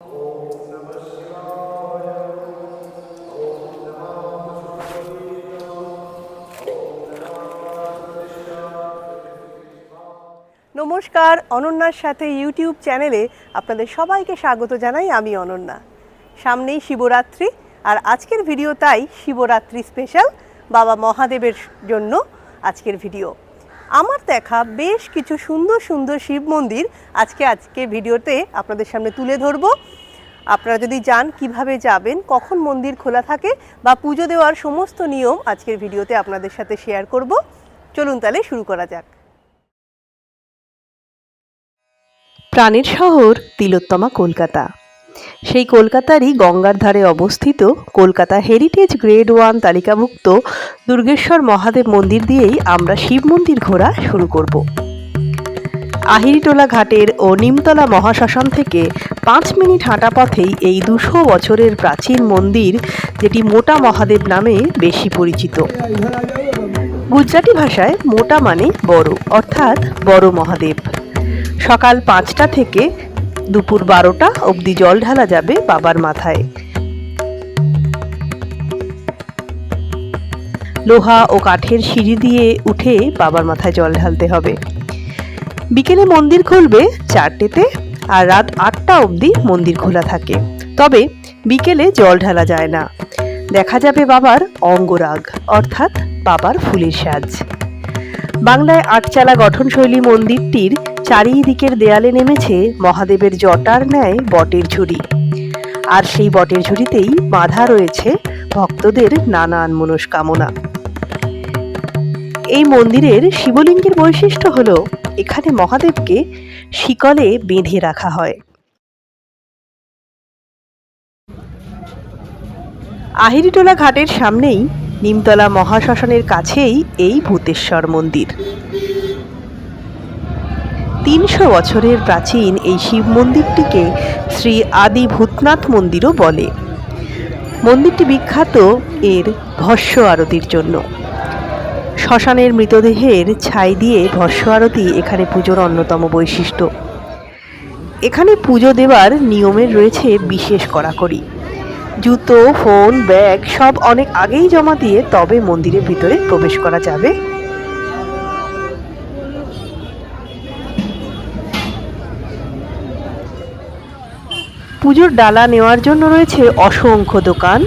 নমস্কার, অনন্যার সাথে ইউটিউব চ্যানেলে আপনাদের সবাইকে স্বাগত জানাই। আমি অনন্যা। সামনেই শিবরাত্রি, আর আজকের ভিডিও তাই শিবরাত্রি স্পেশাল বাবা মহাদেবের জন্য আজকের ভিডিও। আমার দেখা বেশ কিছু সুন্দর সুন্দর শিব মন্দির আজকের ভিডিওতে আপনাদের সামনে তুলে ধরব। আপনারা যদি যান কিভাবে যাবেন, কখন মন্দির খোলা থাকে বা পুজো দেওয়ার সমস্ত নিয়ম আজকের ভিডিওতে আপনাদের সাথে শেয়ার করব। চলুন তাহলে শুরু করা যাক। প্রাণের শহর তিলোত্তমা কলকাতা। সেই কলকাতারই গঙ্গার ধারে অবস্থিত কলকাতা হেরিটেজ গ্রেড 1 তালিকাভুক্ত দুর্গেশ্বর মহাদেব মন্দির দিয়েই আমরা শিব মন্দির ঘোরা শুরু করব। আহিরিটোলা ঘাটের ও নিমতলা মহাশ্মশান থেকে 5 মিনিট হাঁটা পথেই এই 200 বছরের প্রাচীন মন্দির, যেটি মোটা মহাদেব নামে বেশি পরিচিত। গুজরাটি ভাষায় মোটা মানে বড়, অর্থাৎ বড় মহাদেব। সকাল 5টা থেকে দুপুর 12টা অবধি জল ঢালা যাবে বাবার মাথায়। লোহা ও কাঠের সিঁড়ি দিয়ে উঠে বাবার মাথায় জল ঢালতে হবে। বিকেলে মন্দির খুলবে 4টেতে, আর রাত 8টা অবধি মন্দির খোলা থাকে। তবে বিকেলে জল ঢালা যায় না। দেখা যাবে বাবার অঙ্গরাগ, অর্থাৎ বাবার ফুলের সাজ। বাংলায় 8চালা গঠনশৈলী মন্দিরটির চারিদিকের দেয়ালে নেমেছে মহাদেবের জটার ন্যায় বটের ঝুড়ি, আর সেই বটের ঝুড়িতেই বাঁধা রয়েছে ভক্তদের নানান মনস্কামনা। এই মন্দিরের শিবলিঙ্গের বৈশিষ্ট্য হলো এখানে মহাদেবকে শিকলে বেঁধে রাখা হয়। আহিরিটোলা ঘাটের সামনেই নিমতলা মহাশ্মশানের কাছেই এই ভূতেশ্বর মন্দির। 300 বছরের প্রাচীন এই শিব মন্দিরটিকে শ্রী আদি ভূতনাথ মন্দিরও বলে। মন্দিরটি বিখ্যাত এর ভস্য আরতির জন্য। শ্মশানের মৃতদেহের ছাই দিয়ে ভস্য আরতি এখানে পুজোর অন্যতম বৈশিষ্ট্য। এখানে পুজো দেওয়ার নিয়মের রয়েছে বিশেষ কড়াকড়ি। জুতো, ফোন, ব্যাগ সব অনেক আগেই জমা দিয়ে তবে মন্দিরের ভিতরে প্রবেশ করা যাবে। পুজোর ডালা নেওয়ার জন্য রয়েছে অসংখ্য দোকান।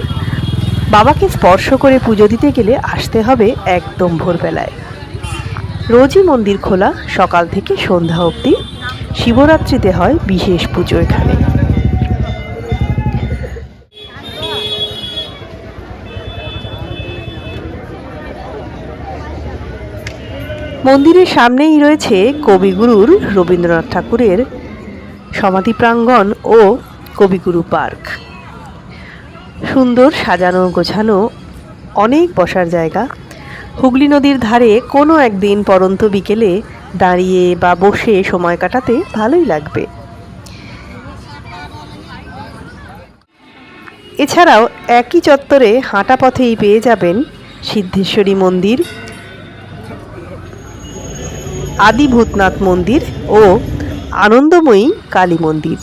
বাবাকে স্পর্শ করে পুজো দিতে গেলে আসতে হবে একদম ভোরবেলায়। রোজই মন্দির খোলা সকাল থেকে সন্ধ্যা অবধি। শিবরাত্রিতে হয় বিশেষ পুজো এখানে। মন্দিরের সামনেই রয়েছে কবিগুরুর রবীন্দ্রনাথ ঠাকুরের সমাধি প্রাঙ্গণ ও কবিগুরু পার্ক। সুন্দর সাজানো গোছানো অনেক বসার জায়গা। হুগলি নদীর ধারে কোনো একদিন পরন্ত বিকেলে দাঁড়িয়ে বা বসে সময় কাটাতে ভালোই লাগবে। এছাড়াও একই চত্বরে হাঁটা পথেই পেয়ে যাবেন সিদ্ধেশ্বরী মন্দির, আদি ভূতনাথ মন্দির ও আনন্দময়ী কালী মন্দির।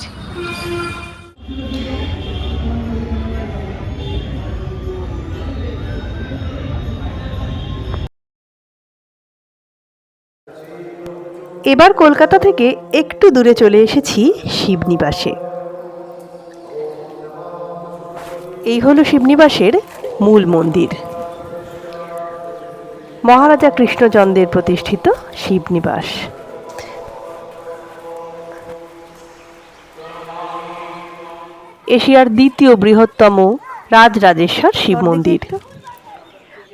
এবার কলকাতা থেকে একটু দূরে চলে এসেছি শিবনিবাসে। এই হলো শিবনিবাসের মূল মন্দির। মহারাজা কৃষ্ণচন্দ্রের প্রতিষ্ঠিত শিবনিবাস। এশিয়ার দ্বিতীয় বৃহত্তম রাজরাজেশ্বর শিব মন্দির।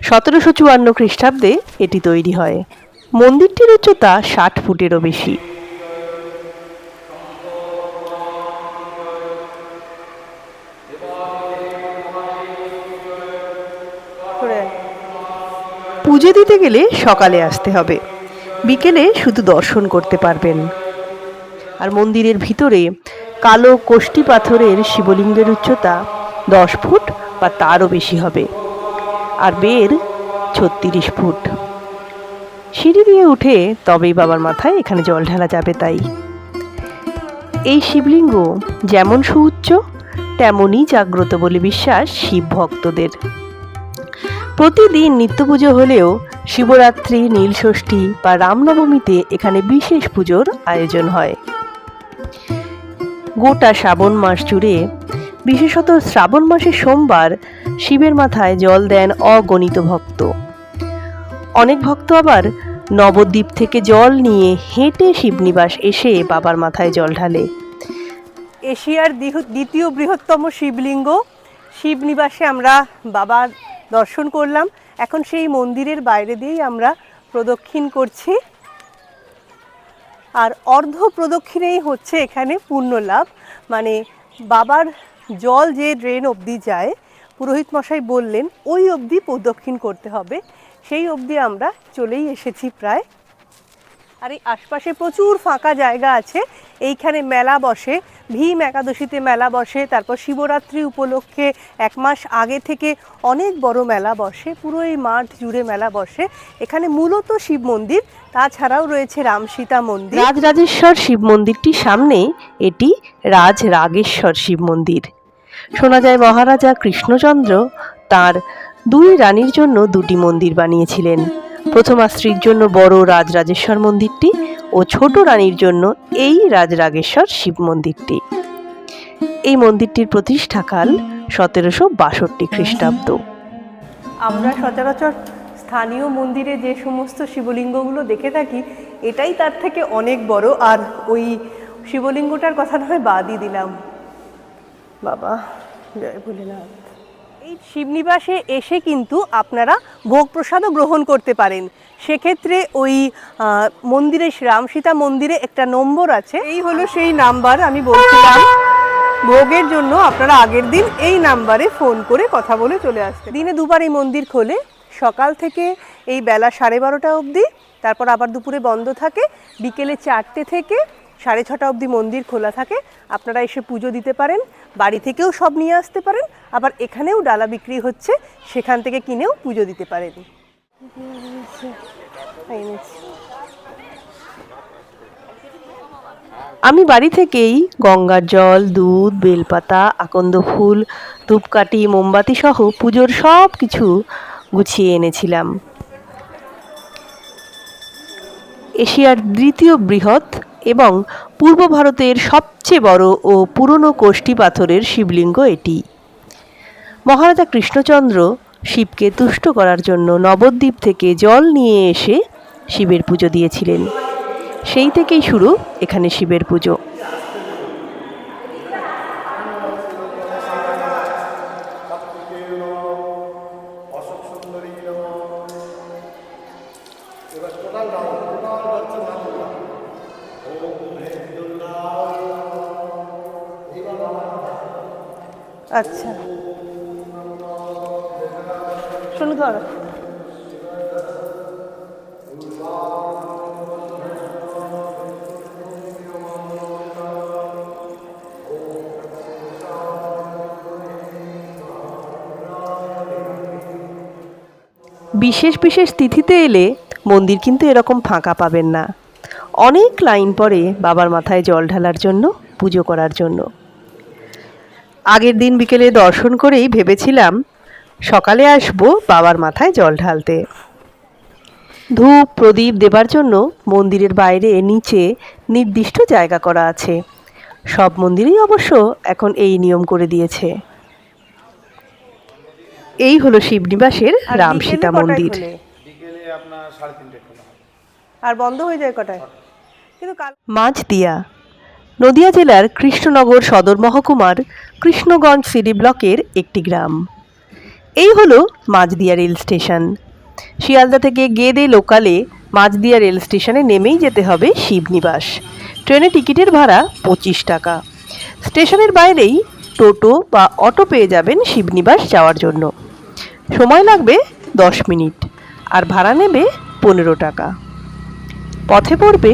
1754 খ্রিস্টাব্দে এটি তৈরি হয়। মন্দিরটির উচ্চতা 60 ফুটেরও বেশি। পুজো দিতে গেলে সকালে আসতে হবে, বিকেলে শুধু দর্শন করতে পারবেন। আর মন্দিরের ভিতরে কালো কোষ্টি পাথরের শিবলিঙ্গের উচ্চতা 10 ফুট বা তারও বেশি হবে, আর বের 36 ফুট। সিঁড়ি দিয়ে উঠে তবেই বাবার মাথায় এখানে জল ঢালা যাবে। তাই এই শিবলিঙ্গ যেমন সুউচ্চ তেমনই জাগ্রত বলে বিশ্বাস শিব ভক্তদের। প্রতিদিন নিত্য পুজো হলেও শিবরাত্রি, নীলষষ্ঠী বা রামনবমীতে এখানে বিশেষ পুজোর আয়োজন হয়। গোটা শ্রাবণ মাস জুড়ে, বিশেষত শ্রাবণ মাসের সোমবার, শিবের মাথায় জল দেন অগণিত ভক্ত। অনেক ভক্ত আবার নবদ্বীপ থেকে জল নিয়ে হেঁটে শিবনিবাস এসে বাবার মাথায় জল ঢালে। এশিয়ার দ্বিতীয় বৃহত্তম শিবলিঙ্গ শিবনিবাসে আমরা বাবার দর্শন করলাম। এখন সেই মন্দিরের বাইরে দিয়েই আমরা প্রদক্ষিণ করছি। আর অর্ধ প্রদক্ষিণেই হচ্ছে এখানে পুণ্য লাভ। মানে বাবার জল যে ড্রেন অবধি যায়, পুরোহিত মশাই বললেন ওই অবধি প্রদক্ষিণ করতে হবে। সেই অবধি আমরা চলেই এসেছি প্রায়। আর এই আশপাশে প্রচুর ফাঁকা জায়গা আছে। এইখানে মেলা বসে, ভীম একাদশীতে মেলা বসে, তারপর শিবরাত্রি উপলক্ষে 1 মাস আগে থেকে অনেক বড় মেলা বসে, পুরো এই মাঠ জুড়ে মেলা বসে। এখানে মূলত শিব মন্দির, তাছাড়াও রয়েছে রাম সীতা মন্দির। রাজরাজেশ্বর শিব মন্দিরটির সামনে এটি রাজরাগেশ্বর শিব মন্দির। শোনা যায় মহারাজা কৃষ্ণচন্দ্র তার 2 রানীর জন্য 2টি মন্দির বানিয়েছিলেন। প্রথমা স্ত্রীর জন্য বড় রাজরাজেশ্বর মন্দিরটি ও ছোট রানীর জন্য এই রাজরাগেশ্বর শিব মন্দিরটি। এই মন্দিরটির প্রতিষ্ঠাকাল 1762 খ্রিস্টাব্দ। আমরা সচরাচর স্থানীয় মন্দিরে যে সমস্ত শিবলিঙ্গগুলো দেখে থাকি, এটাই তার থেকে অনেক বড়। আর ওই শিবলিঙ্গটার কথা নয় বাদই দিলাম। বাবা জয় ভোলেনাথ। এই শিবনিবাসে এসে কিন্তু আপনারা ভোগ প্রসাদও গ্রহণ করতে পারেন। সেক্ষেত্রে ওই মন্দিরে, রাম সীতা মন্দিরে একটা নম্বর আছে। এই হলো সেই নাম্বার আমি বলছিলাম। ভোগের জন্য আপনারা আগের দিন এই নাম্বারে ফোন করে কথা বলে চলে আসতে। দিনে 2 বার এই মন্দির খোলে, সকাল থেকে এই বেলা 12:30 অবধি, তারপর আবার দুপুরে বন্ধ থাকে। বিকেলে 4টে থেকে 6:30 অবধি মন্দির খোলা থাকে। আপনারা এসে পুজো দিতে পারেন, বাড়ি থেকেও সব নিয়ে আসতে পারেন, আবার এখানেও ডালা বিক্রি হচ্ছে, সেখান থেকে কিনেও পুজো দিতে পারেন। আমি বাড়ি থেকেই গঙ্গার জল, দুধ, বেলপাতা, আকন্দ ফুল, ধূপকাঠি, মোমবাতি সহ পুজোর সব কিছু গুছিয়ে এনেছিলাম। এশিয়ার দ্বিতীয় বৃহৎ এবং পূর্ব ভারতের সবচেয়ে বড় ও পুরনো কোষ্ঠী পাথরের শিবলিঙ্গ এটি। মহারাজা কৃষ্ণচন্দ্র শিবকে তুষ্ট করার জন্য নবদ্বীপ থেকে জল নিয়ে এসে শিবের পুজো দিয়েছিলেন। সেই থেকেই শুরু এখানে শিবের পুজো। আচ্ছা শোনো ধরো। বিশেষ বিশেষ তিথিতে এলে মন্দির কিন্তু এরকম ফাঁকা পাবেন না। অনেক লাইন পড়ে বাবার মাথায় জল ঢালার জন্য, পুজো করার জন্য। আগের দিন বিকেলে দর্শন করেই ভেবেছিলাম সকালে আসব বাবার মাথায় জল ঢালতে। ধূপ প্রদীপ দেবার জন্য মন্দিরের বাইরে নিচে নির্দিষ্ট জায়গা করা আছে। সব মন্দিরেই অবশ্য এখন এই নিয়ম করে দিয়েছে। এই হলো শিবনিবাসের রাম সীতা মন্দির। আর বন্ধ হয়ে যায় কটায়? মাঝদিয়া নদিয়া জেলার কৃষ্ণনগর সদর মহকুমার কৃষ্ণগঞ্জ সিডি ব্লকের একটি গ্রাম। এই হলো মাঝদিয়া রেল স্টেশন। শিয়ালদা থেকে গেদে লোকালে মাঝদিয়া রেল স্টেশনে নেমেই যেতে হবে শিবনিবাস। ট্রেনে টিকিটের ভাড়া 25 টাকা। স্টেশনের বাইরেই টোটো বা অটো পেয়ে যাবেন শিবনিবাস যাওয়ার জন্য। সময় লাগবে 10 মিনিট আর ভাড়া নেবে 15 টাকা। পথে পড়বে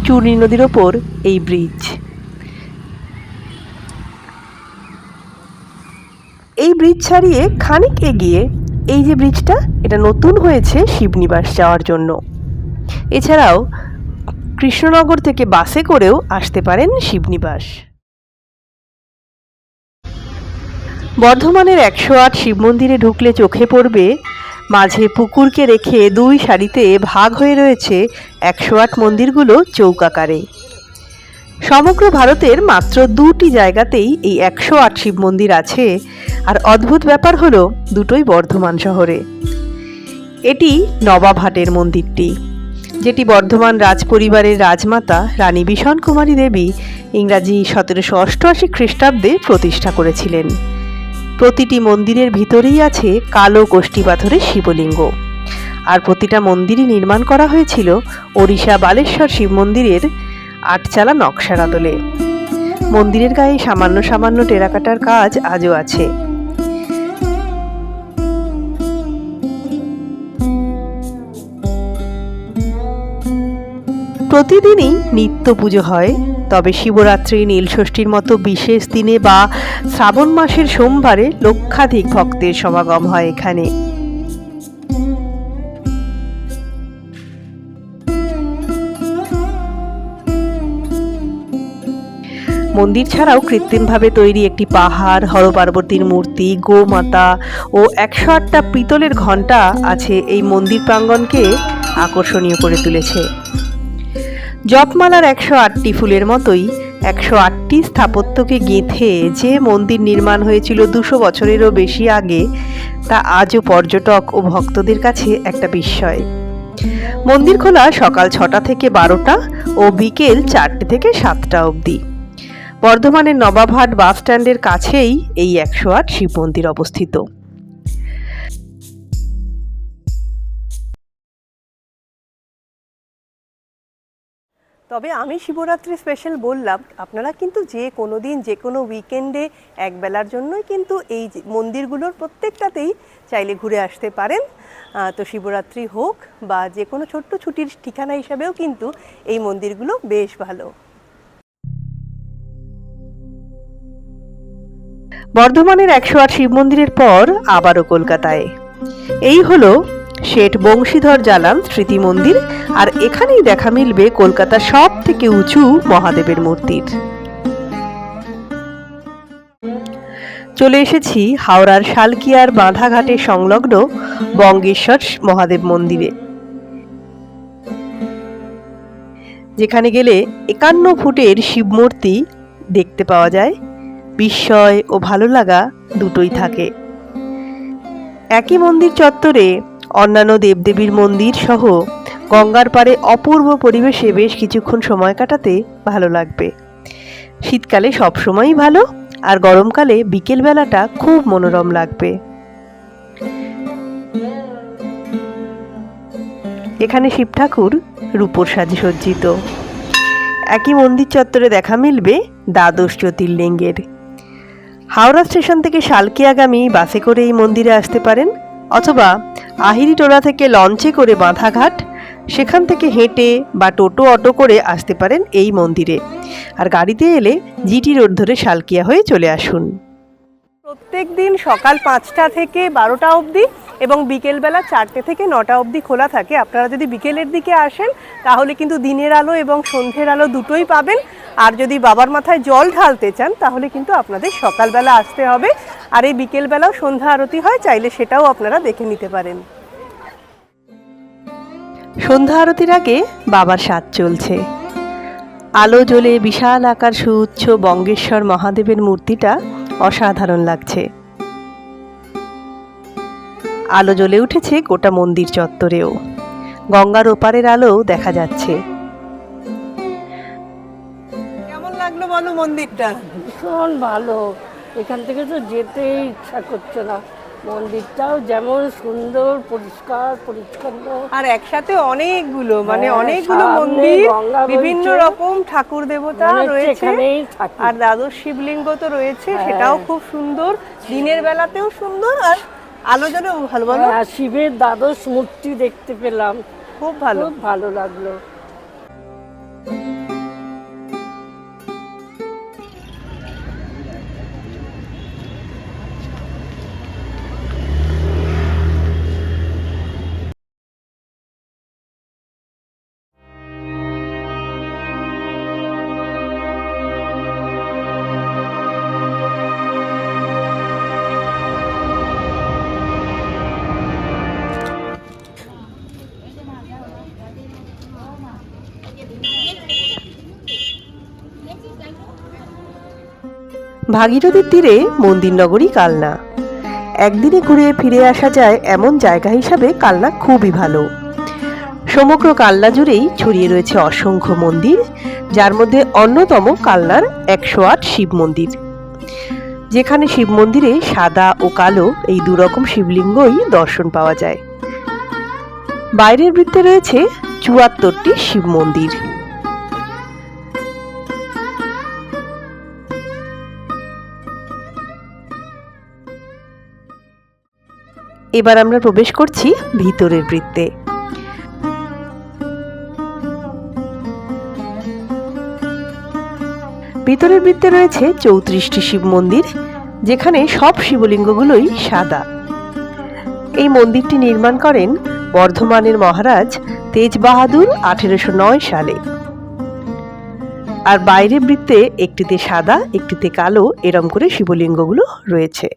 চূর্ণী নদীর ওপর এই ব্রিজ। এই ব্রিজ ছাড়িয়ে খানিক এগিয়ে এই যে ব্রিজটা, এটা নতুন হয়েছে শিবনিবাস যাওয়ার জন্য। এছাড়াও কৃষ্ণনগর থেকে বাসে করেও আসতে পারেন শিবনিবাস। বর্ধমানের 108 শিব মন্দিরে ঢুকলে চোখে পড়বে মাঝে পুকুরকে রেখে দুই সারিতে ভাগ হয়ে রয়েছে 108 মন্দিরগুলো চৌকাকারে। সমগ্র ভারতের মাত্র 2টি জায়গাতেই এই 108 শিব মন্দির আছে, আর অদ্ভুত ব্যাপার হলো দুটোই বর্ধমান শহরে। এটি নবাবহাটের মন্দিরটি, যেটি বর্ধমান রাজপরিবারের রাজমাতা রানী বিষণ কুমারী দেবী ইংরাজি 1788 খ্রিস্টাব্দে প্রতিষ্ঠা করেছিলেন। প্রতিটি মন্দিরের ভিতরেই আছে কালো কোষ্ঠী পাথরের শিবলিঙ্গ, আর প্রতিটা মন্দিরই নির্মাণ করা হয়েছিল ওড়িশা বালেশ্বর শিব মন্দিরের 8 চালা নকশার আদলে। মন্দিরের গায়ে সামান্য সামান্য টেরাকাটার কাজ আজও আছে। প্রতিদিনই নিত্য পুজো হয়, তবে শিবরাত্রি, নীলষষ্ঠীর মতো বিশেষ দিনে বা শ্রাবণ মাসের সোমবারে লক্ষাধিক ভক্তের সমাগম হয় এখানে। মন্দির ছাড়াও কৃত্রিমভাবে তৈরি একটি পাহাড়, হরপার্বতীর মূর্তি, গোমাতা ও 108টা পিতলের ঘণ্টা আছে এই মন্দির প্রাঙ্গণকে আকর্ষণীয় করে তুলেছে। জপমালার 108টি ফুলের মতোই 108টি স্থাপত্যকে গেঁথে যে মন্দির নির্মাণ হয়েছিল 200 বছরেরও বেশি আগে, তা আজও পর্যটক ও ভক্তদের কাছে একটা বিস্ময়। মন্দির খোলা সকাল 6টা থেকে 12টা ও বিকেল 4টে থেকে 7টা অবধি। বর্ধমানের নবাবহাট বাস স্ট্যান্ডের কাছেই এই 108 শিব মন্দির অবস্থিত। তবে আমি শিবরাত্রি স্পেশাল বললাম, আপনারা কিন্তু যে কোনো দিন যে কোনো উইকেন্ডে একবেলার জন্যই কিন্তু এই মন্দিরগুলোর প্রত্যেকটাতেই চাইলে ঘুরে আসতে পারেন। তো শিবরাত্রি হোক বা যে কোনো ছোট্ট ছুটির ঠিকানা হিসাবেও কিন্তু এই মন্দিরগুলো বেশ ভালো। বর্ধমানের 108 শিব মন্দিরের পর আবারও কলকাতায়। এই হলো শেঠ বংশীধর জালান স্মৃতি মন্দির, আর এখানেই দেখা মিলবে কলকাতার সব থেকে উঁচু মহাদেবের মূর্তির। চলে এসেছি হাওড়ার শালকিয়ার বাঁধাঘাটে সংলগ্ন বঙ্গেশ্বর মহাদেব মন্দিরে, যেখানে গেলে 51 ফুটের শিবমূর্তি দেখতে পাওয়া যায়। বিস্ময় ও ভালো লাগা দুটোই থাকে। একই মন্দির চত্বরে অন্যান্য দেবদেবীর মন্দির সহ গঙ্গার পাড়ে অপূর্ব পরিবেশে বেশ কিছুক্ষণ সময় কাটাতে ভালো লাগবে। শীতকালে সবসময়ই ভালো, আর গরমকালে বিকেল বেলাটা খুব মনোরম লাগবে। এখানে শিব ঠাকুর রূপোর সাজে সজ্জিত। একই মন্দির চত্বরে দেখা মিলবে দ্বাদশ জ্যোতির্লিঙ্গের। হাওড়া স্টেশন থেকে শালকিয়াগামী বাসে করে এই মন্দিরে আসতে পারেন, অথবা আহিরিটোলা থেকে লঞ্চে করে বাঁধাঘাট, সেখান থেকে হেঁটে বা টোটো অটো করে আসতে পারেন এই মন্দিরে। আর গাড়িতে এলে জিটি রোড ধরে শালকিয়া হয়ে চলে আসুন। প্রত্যেক দিন সকাল 5টা থেকে 12টা অবধি এবং বিকেলবেলা 4টে থেকে 9টা অবধি খোলা থাকে। আপনারা যদি বিকেলের দিকে আসেন তাহলে কিন্তু দিনের আলো এবং সন্ধ্যের আলো দুটোই পাবেন। আর যদি বাবার মাথায় জল ঢালতে চান তাহলে কিন্তু আপনাদের সকালবেলা আসতে হবে, আর এই বিকেলবেলাও সন্ধ্যা আরতি হয়, চাইলে সেটাও আপনারা দেখে নিতে পারেন। সন্ধ্যা আরতির আগে বাবার সাজ চলছে। আলো জ্বলে বিশাল আকার সুউচ্চ বঙ্গেশ্বর মহাদেবের মূর্তিটা অসাধারণ লাগছে। আলো জ্বলে উঠেছে গোটা মন্দির চত্বরেও, গঙ্গার ওপারের আলো দেখা যাচ্ছে। কেমন লাগলো বলো মন্দিরটা? ভীষণ ভালো, এখান থেকে তো যেতেই ইচ্ছা করছে না। মন্দিরটাও যেমন সুন্দর, পরিষ্কার পরিচ্ছন্ন, আর একসাথে অনেকগুলো অনেকগুলো মন্দির, বিভিন্ন রকম ঠাকুর দেবতা রয়েছে, আর দ্বাদশ শিবলিঙ্গ তো রয়েছে, সেটাও খুব সুন্দর। দিনের বেলাতেও সুন্দর, আর আলো জ্বলেও ভালো। ভালো শিবের দ্বাদশ মূর্তি দেখতে পেলাম, খুব ভালো, খুব ভালো লাগলো। ভাগীরথীর তীরে মন্দির নগরী কালনা। একদিনে ঘুরে ফিরে আসা যায় এমন জায়গা হিসাবে কালনা খুবই ভালো। সমগ্র কালনা জুড়েই ছড়িয়ে রয়েছে অসংখ্য মন্দির, যার মধ্যে অন্যতম কালনার 108 শিব মন্দির, যেখানে শিব মন্দিরে সাদা ও কালো এই দুরকম শিবলিঙ্গই দর্শন পাওয়া যায়। বাইরের বৃত্তে রয়েছে 74টি শিব মন্দির। এবার আমরা প্রবেশ করছি ভিতরের বৃত্তে। ভিতরের বৃত্তে রয়েছে 34টি শিব মন্দির, যেখানে সব শিবলিঙ্গগুলোই সাদা। এই মন্দিরটি নির্মাণ করেন বর্ধমানের মহারাজ তেজ বাহাদুর 1809 সালে। আর বাইরের বৃত্তে একটিতে সাদা, একটিতে কালো এরম করে শিবলিঙ্গগুলো রয়েছে।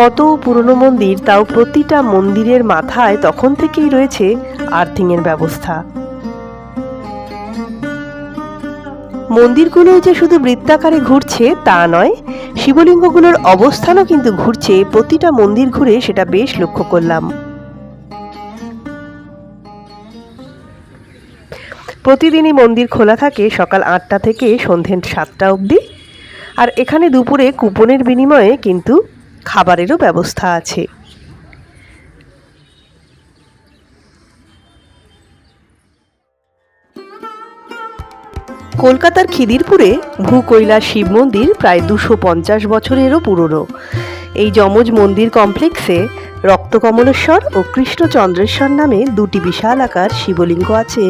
কত পুরনো মন্দির, তাও প্রতিটা মন্দিরের মাথায় তখন থেকেই রয়েছে আর্থিং এর ব্যবস্থা। মন্দিরগুলো যে শুধু বৃত্তাকারে ঘুরছে তা নয়, শিবলিঙ্গগুলোর অবস্থানও কিন্তু ঘুরছে। প্রতিটা মন্দির ঘুরে সেটা বেশ লক্ষ্য করলাম। প্রতিদিনই মন্দির খোলা থাকে সকাল 8টা থেকে সন্ধ্যে 7টা অবধি। আর এখানে দুপুরে কুপনের বিনিময়ে কিন্তু খাবারেরও ব্যবস্থা আছে। কলকাতার খিদিরপুরে ভূকৈলাস শিব মন্দির প্রায় 250 বছরেরও পুরনো। এই যমজ মন্দির কমপ্লেক্সে রক্তকমলেশ্বর ও কৃষ্ণচন্দ্রেশ্বর নামে দুটি বিশাল আকার শিবলিঙ্গ আছে,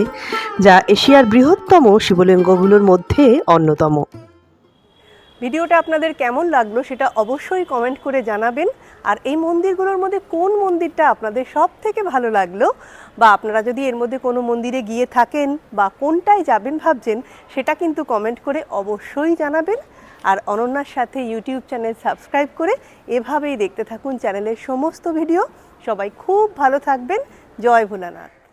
যা এশিয়ার বৃহত্তম শিবলিঙ্গগুলোর মধ্যে অন্যতম। ভিডিওটা আপনাদের কেমন লাগলো সেটা অবশ্যই কমেন্ট করে জানাবেন। আর এই মন্দিরগুলোর মধ্যে কোন মন্দিরটা আপনাদের সব থেকে ভালো লাগলো, বা আপনারা যদি এর মধ্যে কোনো মন্দিরে গিয়ে থাকেন বা কোনটায় যাবেন ভাবছেন, সেটা কিন্তু কমেন্ট করে অবশ্যই জানাবেন। আর অনন্যার সাথে ইউটিউব চ্যানেল সাবস্ক্রাইব করে এভাবেই দেখতে থাকুন চ্যানেলের সমস্ত ভিডিও। সবাই খুব ভালো থাকবেন। জয় ভোলানাথ।